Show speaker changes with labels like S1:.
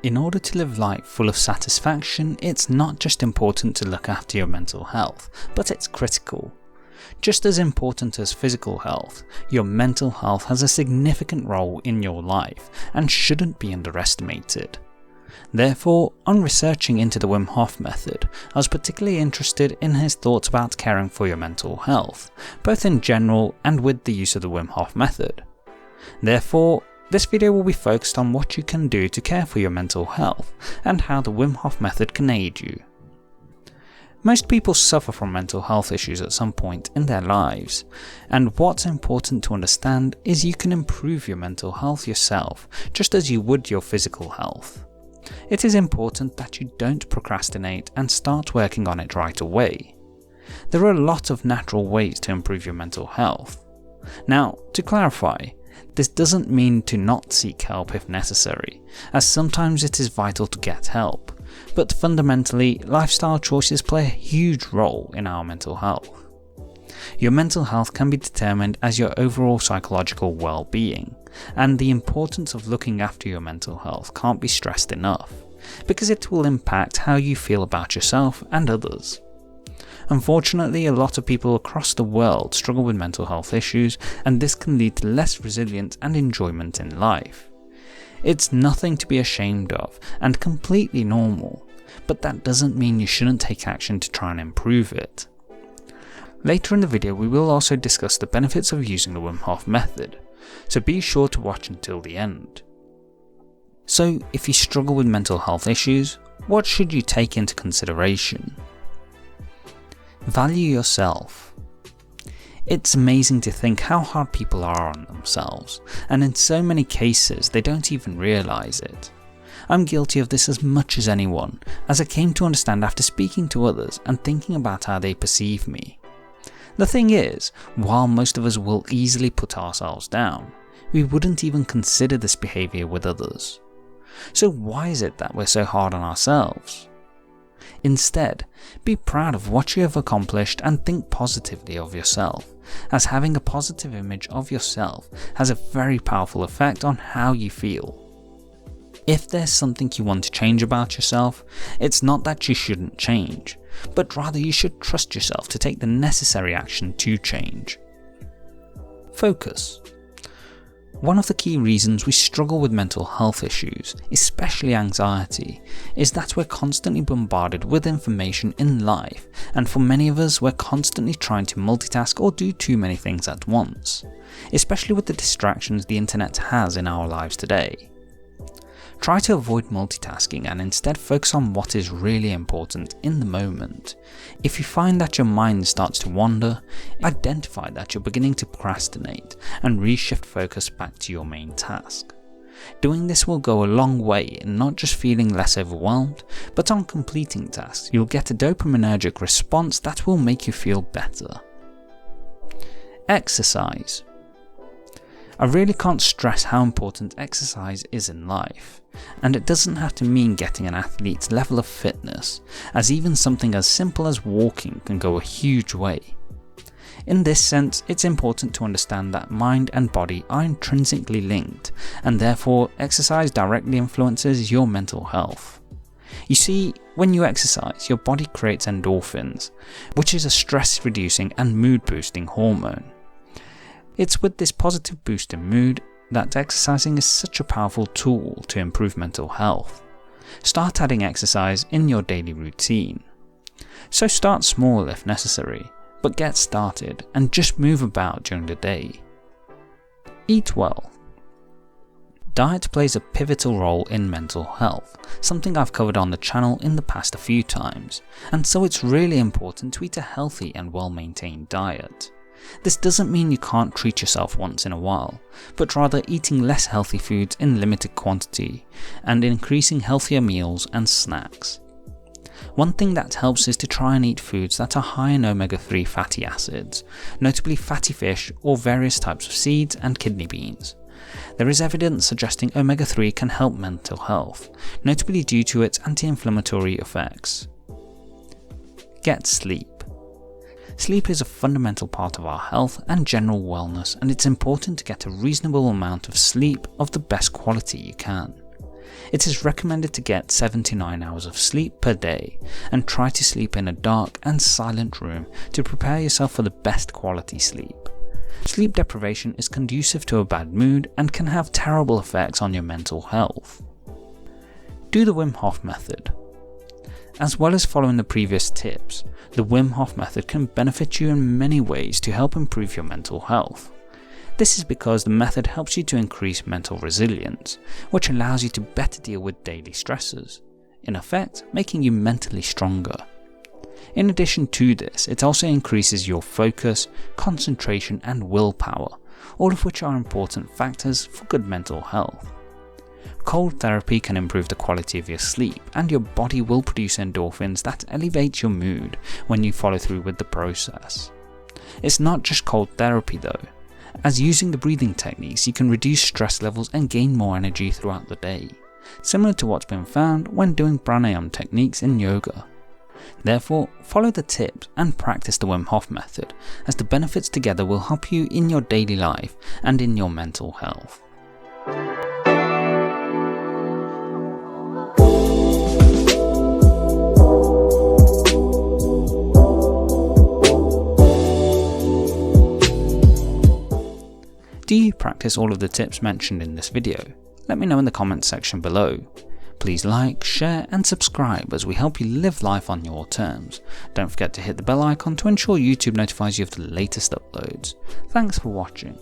S1: In order to live life full of satisfaction, it's not just important to look after your mental health, but it's critical. Just as important as physical health, your mental health has a significant role in your life and shouldn't be underestimated. Therefore, on researching into the Wim Hof method, I was particularly interested in his thoughts about caring for your mental health, both in general and with the use of the Wim Hof method. Therefore, this video will be focused on what you can do to care for your mental health and how the Wim Hof method can aid you. Most people suffer from mental health issues at some point in their lives, and what's important to understand is you can improve your mental health yourself just as you would your physical health. It is important that you don't procrastinate and start working on it right away. There are a lot of natural ways to improve your mental health. Now, to clarify, this doesn't mean to not seek help if necessary, as sometimes it is vital to get help, but fundamentally, lifestyle choices play a huge role in our mental health. Your mental health can be determined as your overall psychological well-being, and the importance of looking after your mental health can't be stressed enough, because it will impact how you feel about yourself and others. Unfortunately, a lot of people across the world struggle with mental health issues, and this can lead to less resilience and enjoyment in life. It's nothing to be ashamed of and completely normal, but that doesn't mean you shouldn't take action to try and improve it. Later in the video we will also discuss the benefits of using the Wim Hof method, so be sure to watch until the end. So if you struggle with mental health issues, what should you take into consideration? Value yourself. It's amazing to think how hard people are on themselves, and in so many cases they don't even realise it. I'm guilty of this as much as anyone, as I came to understand after speaking to others and thinking about how they perceive me. The thing is, while most of us will easily put ourselves down, we wouldn't even consider this behaviour with others. So why is it that we're so hard on ourselves? Instead, be proud of what you have accomplished and think positively of yourself, as having a positive image of yourself has a very powerful effect on how you feel. If there's something you want to change about yourself, it's not that you shouldn't change, but rather you should trust yourself to take the necessary action to change. Focus. One of the key reasons we struggle with mental health issues, especially anxiety, is that we're constantly bombarded with information in life, and for many of us we're constantly trying to multitask or do too many things at once, especially with the distractions the internet has in our lives today. Try to avoid multitasking and instead focus on what is really important in the moment. If you find that your mind starts to wander, identify that you're beginning to procrastinate and reshift focus back to your main task. Doing this will go a long way in not just feeling less overwhelmed, but on completing tasks you'll get a dopaminergic response that will make you feel better. Exercise. I really can't stress how important exercise is in life, and it doesn't have to mean getting an athlete's level of fitness, as even something as simple as walking can go a huge way. In this sense, it's important to understand that mind and body are intrinsically linked, and therefore exercise directly influences your mental health. You see, when you exercise, your body creates endorphins, which is a stress-reducing and mood-boosting hormone. It's with this positive boost in mood that exercising is such a powerful tool to improve mental health. Start adding exercise in your daily routine. So start small if necessary, but get started and just move about during the day. Eat well. Diet plays a pivotal role in mental health, something I've covered on the channel in the past a few times, and so it's really important to eat a healthy and well-maintained diet. This doesn't mean you can't treat yourself once in a while, but rather eating less healthy foods in limited quantity and increasing healthier meals and snacks. One thing that helps is to try and eat foods that are high in omega-3 fatty acids, notably fatty fish or various types of seeds and kidney beans. There is evidence suggesting omega-3 can help mental health, notably due to its anti-inflammatory effects. Get sleep. Sleep is a fundamental part of our health and general wellness, and it's important to get a reasonable amount of sleep of the best quality you can. It is recommended to get 7 to 9 hours of sleep per day and try to sleep in a dark and silent room to prepare yourself for the best quality sleep. Sleep deprivation is conducive to a bad mood and can have terrible effects on your mental health. Do the Wim Hof method. As well as following the previous tips, the Wim Hof method can benefit you in many ways to help improve your mental health. This is because the method helps you to increase mental resilience, which allows you to better deal with daily stresses, in effect making you mentally stronger. In addition to this, it also increases your focus, concentration and willpower, all of which are important factors for good mental health. Cold therapy can improve the quality of your sleep, and your body will produce endorphins that elevate your mood when you follow through with the process. It's not just cold therapy though, as using the breathing techniques you can reduce stress levels and gain more energy throughout the day, similar to what's been found when doing pranayama techniques in yoga. Therefore, follow the tips and practice the Wim Hof method, as the benefits together will help you in your daily life and in your mental health. Do you practice all of the tips mentioned in this video? Let me know in the comments section below. Please like, share and subscribe as we help you live life on your terms. Don't forget to hit the bell icon to ensure YouTube notifies you of the latest uploads. Thanks for watching.